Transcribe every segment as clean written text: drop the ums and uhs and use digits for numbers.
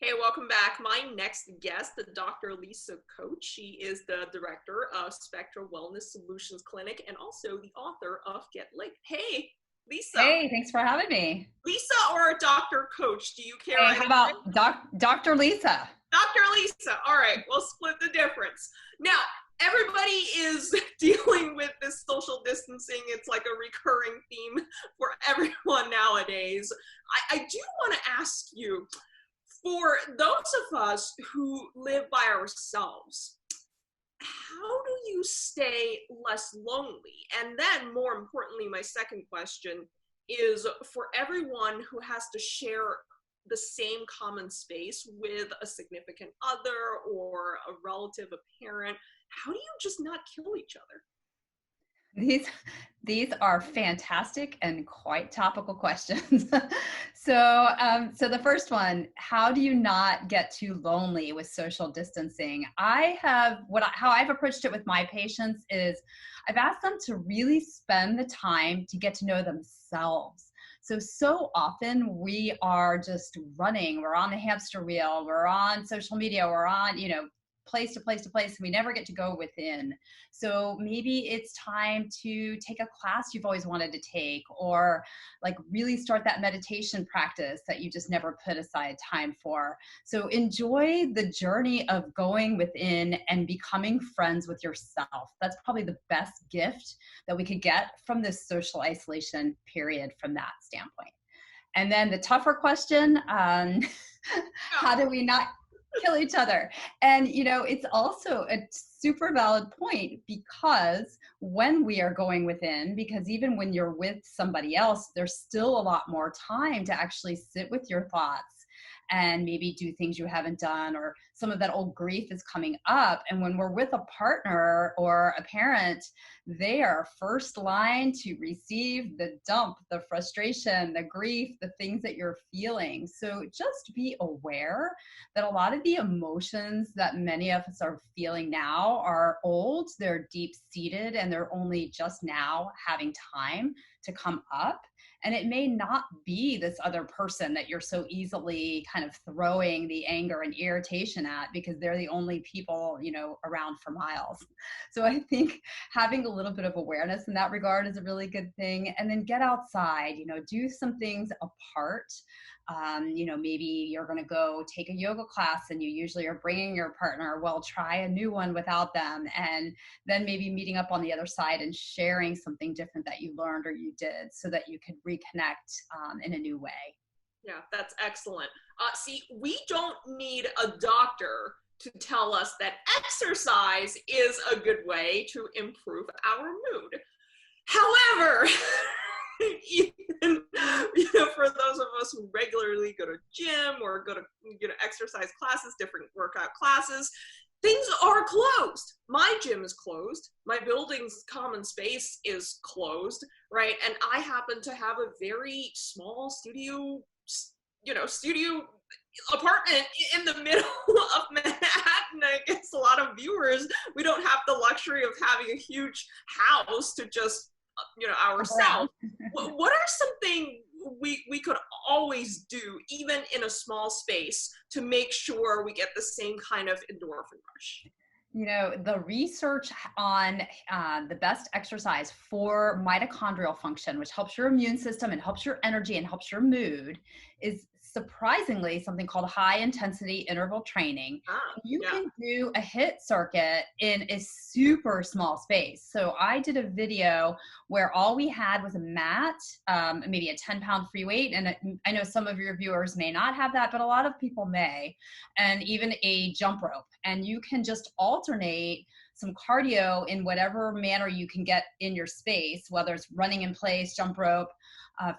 Hey, welcome back. My next guest, the Dr. Lisa Koche. She is the director of Spectra Wellness Solutions Clinic and also the author of Get Lit. Hey, Lisa. Hey, thanks for having me. Lisa or Dr. Koche? Do you care Hey, either how way? about Dr. Lisa? Dr. Lisa. All right, we'll split the difference. Now, everybody is dealing with this social distancing. It's like a recurring theme for everyone nowadays. I do want to ask you, for those of us who live by ourselves, how do you stay less lonely? And then, more importantly, my second question is for everyone who has to share the same common space with a significant other or a relative, a parent, how do you just not kill each other? These these are fantastic and quite topical questions. So the first one, how do you not get too lonely with social distancing? How I've approached it with my patients is I've asked them to really spend the time to get to know themselves. So often we are just running. We're on the hamster wheel. We're on social media. We're on, place to place to place, and we never get to go within. So maybe it's time to take a class you've always wanted to take, or like really start that meditation practice that you just never put aside time for. So enjoy the journey of going within and becoming friends with yourself. That's probably the best gift that we could get from this social isolation period from that standpoint. And then the tougher question, how do we not kill each other? And, it's also a super valid point, because when we are going within, because even when you're with somebody else, there's still a lot more time to actually sit with your thoughts and maybe do things you haven't done, or some of that old grief is coming up. And when we're with a partner or a parent, they are first line to receive the dump, the frustration, the grief, the things that you're feeling. So just be aware that a lot of the emotions that many of us are feeling now are old, they're deep seated, and they're only just now having time to come up. And it may not be this other person that you're so easily kind of throwing the anger and irritation at, because they're the only people, around for miles. So I think having a little bit of awareness in that regard is a really good thing. And then get outside, do some things apart. Maybe you're going to go take a yoga class and you usually are bringing your partner. Well, try a new one without them. And then maybe meeting up on the other side and sharing something different that you learned or you did, so that you could reconnect in a new way. Yeah, that's excellent. See, we don't need a doctor to tell us that exercise is a good way to improve our mood. However, even for those of us who regularly go to gym or go to exercise classes, different workout classes, things are closed. My gym is closed. My building's common space is closed, right? And I happen to have a very small studio apartment in the middle of Manhattan. I guess a lot of viewers, we don't have the luxury of having a huge house to just ourselves. What are something we could always do, even in a small space, to make sure we get the same kind of endorphin rush? The research on the best exercise for mitochondrial function, which helps your immune system and helps your energy and helps your mood, is surprisingly something called high intensity interval training. You can do a HIIT circuit in a super small space. So I did a video where all we had was a mat, maybe a 10-pound free weight. And I know some of your viewers may not have that, but a lot of people may, and even a jump rope. And you can just alternate some cardio in whatever manner you can get in your space, whether it's running in place, jump rope,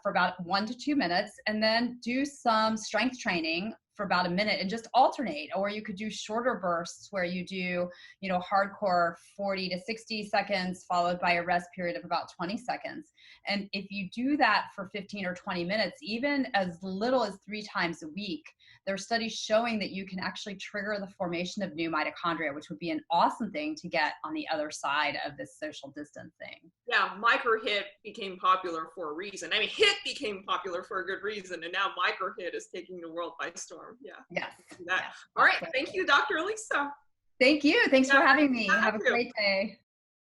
for about 1 to 2 minutes, and then do some strength training for about a minute and just alternate. Or you could do shorter bursts where you do, hardcore 40 to 60 seconds followed by a rest period of about 20 seconds. And if you do that for 15 or 20 minutes, even as little as 3 times a week, there are studies showing that you can actually trigger the formation of new mitochondria, which would be an awesome thing to get on the other side of this social distancing. Yeah, micro HIIT became popular for a reason. I mean, HIIT became popular for a good reason, and now micro HIIT is taking the world by storm. platform. Yeah. Yes. That. Yes, All right. absolutely. Thank you, Dr. Elisa. Thank you. Thanks for Yeah, having me. have Have a you. great day.